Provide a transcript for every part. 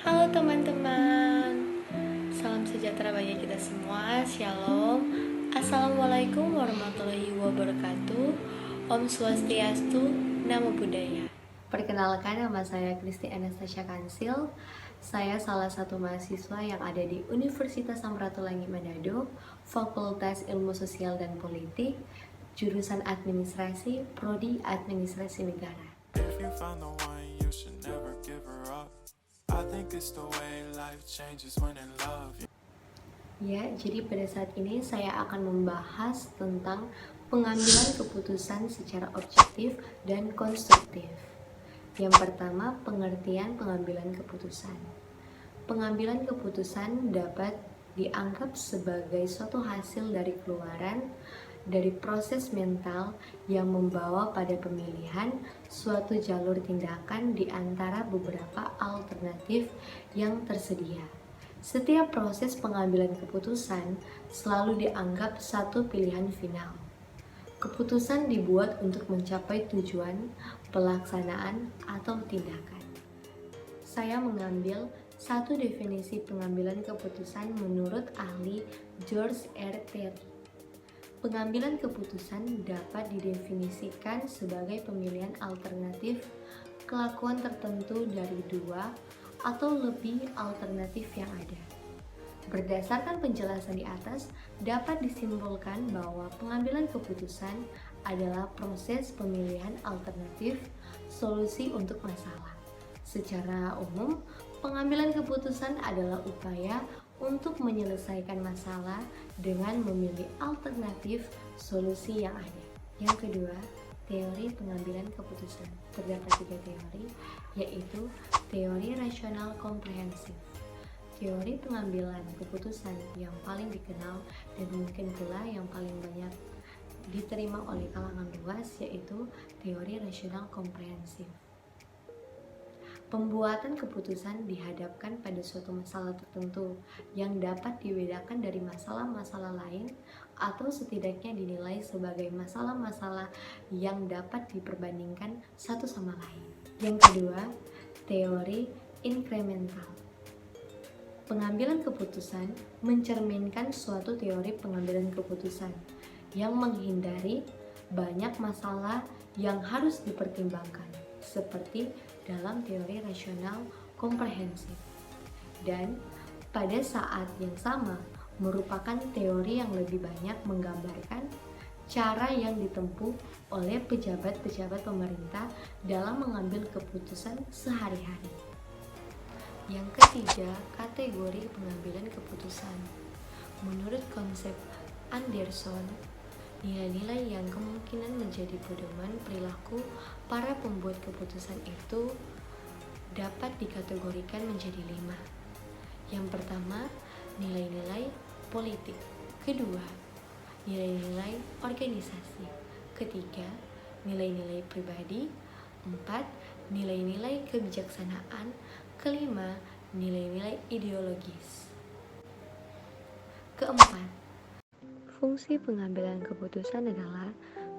Halo teman-teman, salam sejahtera bagi kita semua. Shalom, Assalamualaikum warahmatullahi wabarakatuh. Om Swastiastu, Namo Buddhaya. Perkenalkan, nama saya Kristi Anastasia Kansil. Saya salah satu mahasiswa yang ada di Universitas Samratulangi Manado, Fakultas Ilmu Sosial dan Politik, jurusan Administrasi, Prodi Administrasi Negara. If you found the one, you should never give her up. I think it's the way life changes when in love. Ya, jadi pada saat ini saya akan membahas tentang pengambilan keputusan secara objektif dan konstruktif. Yang pertama, pengertian pengambilan keputusan. Pengambilan keputusan dapat dianggap sebagai suatu hasil dari keluaran dari proses mental yang membawa pada pemilihan suatu jalur tindakan di antara beberapa alternatif yang tersedia. Setiap proses pengambilan keputusan selalu dianggap satu pilihan final. Keputusan dibuat untuk mencapai tujuan, pelaksanaan, atau tindakan. Saya mengambil satu definisi pengambilan keputusan menurut ahli George R. Terry. Pengambilan keputusan dapat didefinisikan sebagai pemilihan alternatif kelakuan tertentu dari dua atau lebih alternatif yang ada. Berdasarkan penjelasan di atas, dapat disimpulkan bahwa pengambilan keputusan adalah proses pemilihan alternatif solusi untuk masalah. Secara umum, pengambilan keputusan adalah upaya untuk menyelesaikan masalah dengan memilih alternatif solusi yang ada. Yang kedua, teori pengambilan keputusan. Terdapat 3 teori, yaitu teori rasional komprehensif. Teori pengambilan keputusan yang paling dikenal dan mungkin pula yang paling banyak diterima oleh kalangan luas, yaitu teori rasional komprehensif. Pembuatan keputusan dihadapkan pada suatu masalah tertentu yang dapat dibedakan dari masalah-masalah lain atau setidaknya dinilai sebagai masalah-masalah yang dapat diperbandingkan satu sama lain. Yang kedua, teori inkremental. Pengambilan keputusan mencerminkan suatu teori pengambilan keputusan yang menghindari banyak masalah yang harus dipertimbangkan, seperti dalam teori rasional komprehensif, dan pada saat yang sama merupakan teori yang lebih banyak menggambarkan cara yang ditempuh oleh pejabat-pejabat pemerintah dalam mengambil keputusan sehari-hari. Yang ketiga, kategori pengambilan keputusan. Menurut konsep Anderson, nilai-nilai yang kemungkinan menjadi pedoman perilaku para pembuat keputusan itu dapat dikategorikan menjadi 5. Yang pertama, nilai-nilai politik. Kedua, nilai-nilai organisasi. Ketiga, nilai-nilai pribadi. 4, nilai-nilai kebijaksanaan. Kelima, nilai-nilai ideologis. Keempat, fungsi pengambilan keputusan adalah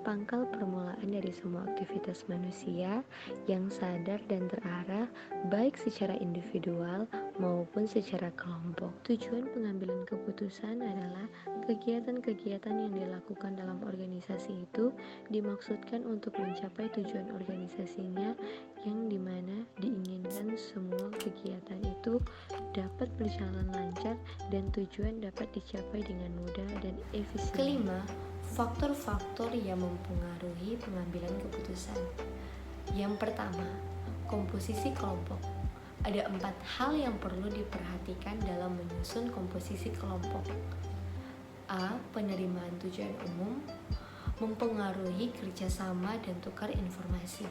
pangkal permulaan dari semua aktivitas manusia yang sadar dan terarah baik secara individual maupun secara kelompok. Tujuan pengambilan keputusan adalah kegiatan-kegiatan yang dilakukan dalam organisasi itu dimaksudkan untuk mencapai tujuan organisasinya, yang dimana diinginkan semua kegiatan itu dapat berjalan lancar dan tujuan dapat dicapai dengan mudah dan efisien. Kelima, faktor-faktor yang mempengaruhi pengambilan keputusan. Yang pertama, komposisi kelompok. Ada 4 hal yang perlu diperhatikan dalam menyusun komposisi kelompok. A. Penerimaan tujuan umum, mempengaruhi kerjasama dan tukar informasi.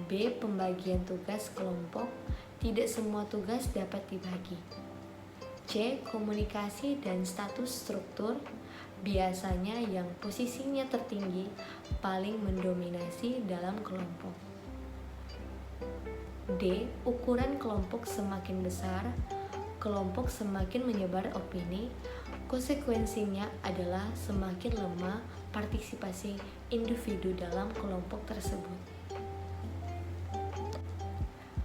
B. Pembagian tugas kelompok, tidak semua tugas dapat dibagi. C. Komunikasi dan status struktur, biasanya yang posisinya tertinggi paling mendominasi dalam kelompok. D. Ukuran kelompok semakin besar, kelompok semakin menyebar opini, konsekuensinya adalah semakin lemah partisipasi individu dalam kelompok tersebut.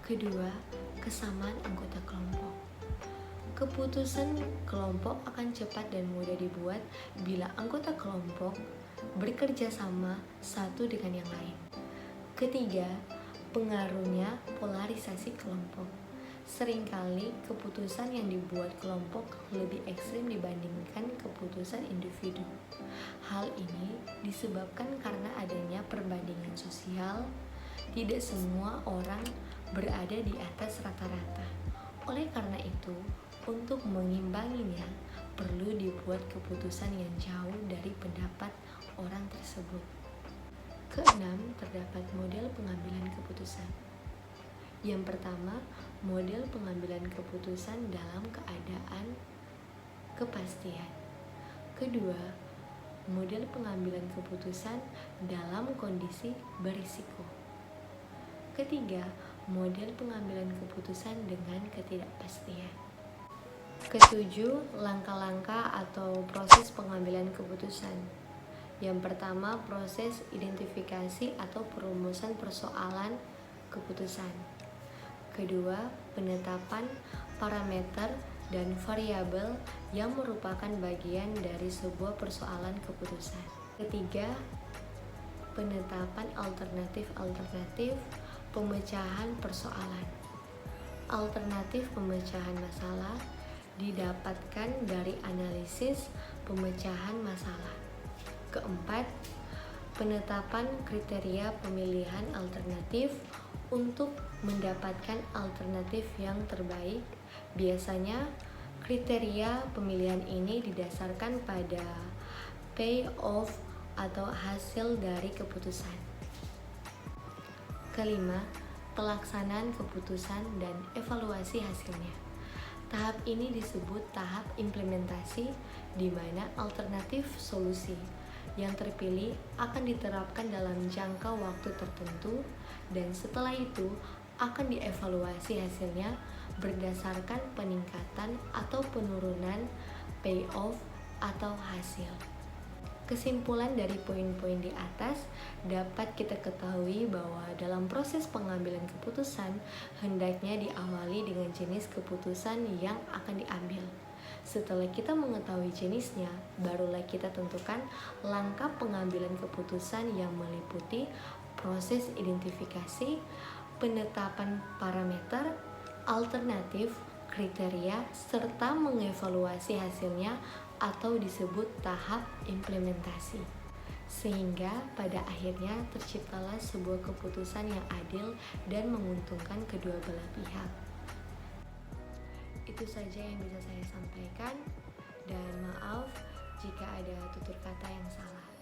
Kedua, kesamaan anggota kelompok. Keputusan kelompok akan cepat dan mudah dibuat bila anggota kelompok bekerja sama satu dengan yang lain. Ketiga, pengaruhnya polarisasi kelompok. Seringkali keputusan yang dibuat kelompok lebih ekstrim dibandingkan keputusan individu. Hal ini disebabkan karena adanya perbandingan sosial. Tidak semua orang berada di atas rata-rata. Oleh karena itu, untuk mengimbanginya, perlu dibuat keputusan yang jauh dari pendapat orang tersebut. Keenam, terdapat model pengambilan keputusan. Yang pertama, model pengambilan keputusan dalam keadaan kepastian. Kedua, model pengambilan keputusan dalam kondisi berisiko. Ketiga, model pengambilan keputusan dengan ketidakpastian. Ketujuh, langkah-langkah atau proses pengambilan keputusan. Yang pertama, proses identifikasi atau perumusan persoalan keputusan. Kedua, penetapan parameter dan variabel yang merupakan bagian dari sebuah persoalan keputusan. Ketiga, penetapan alternatif-alternatif pemecahan persoalan. Alternatif pemecahan masalah didapatkan dari analisis pemecahan masalah. Keempat, penetapan kriteria pemilihan alternatif untuk mendapatkan alternatif yang terbaik. Biasanya, kriteria pemilihan ini didasarkan pada payoff atau hasil dari keputusan. Kelima, pelaksanaan keputusan dan evaluasi hasilnya. Tahap ini disebut tahap implementasi, di mana alternatif solusi yang terpilih akan diterapkan dalam jangka waktu tertentu, dan setelah itu akan dievaluasi hasilnya berdasarkan peningkatan atau penurunan payoff atau hasil. Kesimpulan dari poin-poin di atas dapat kita ketahui bahwa dalam proses pengambilan keputusan hendaknya diawali dengan jenis keputusan yang akan diambil. Setelah kita mengetahui jenisnya, barulah kita tentukan langkah pengambilan keputusan yang meliputi proses identifikasi, penetapan parameter, alternatif, kriteria, serta mengevaluasi hasilnya atau disebut tahap implementasi. Sehingga pada akhirnya terciptalah sebuah keputusan yang adil dan menguntungkan kedua belah pihak. Itu saja yang bisa saya sampaikan, dan maaf jika ada tutur kata yang salah.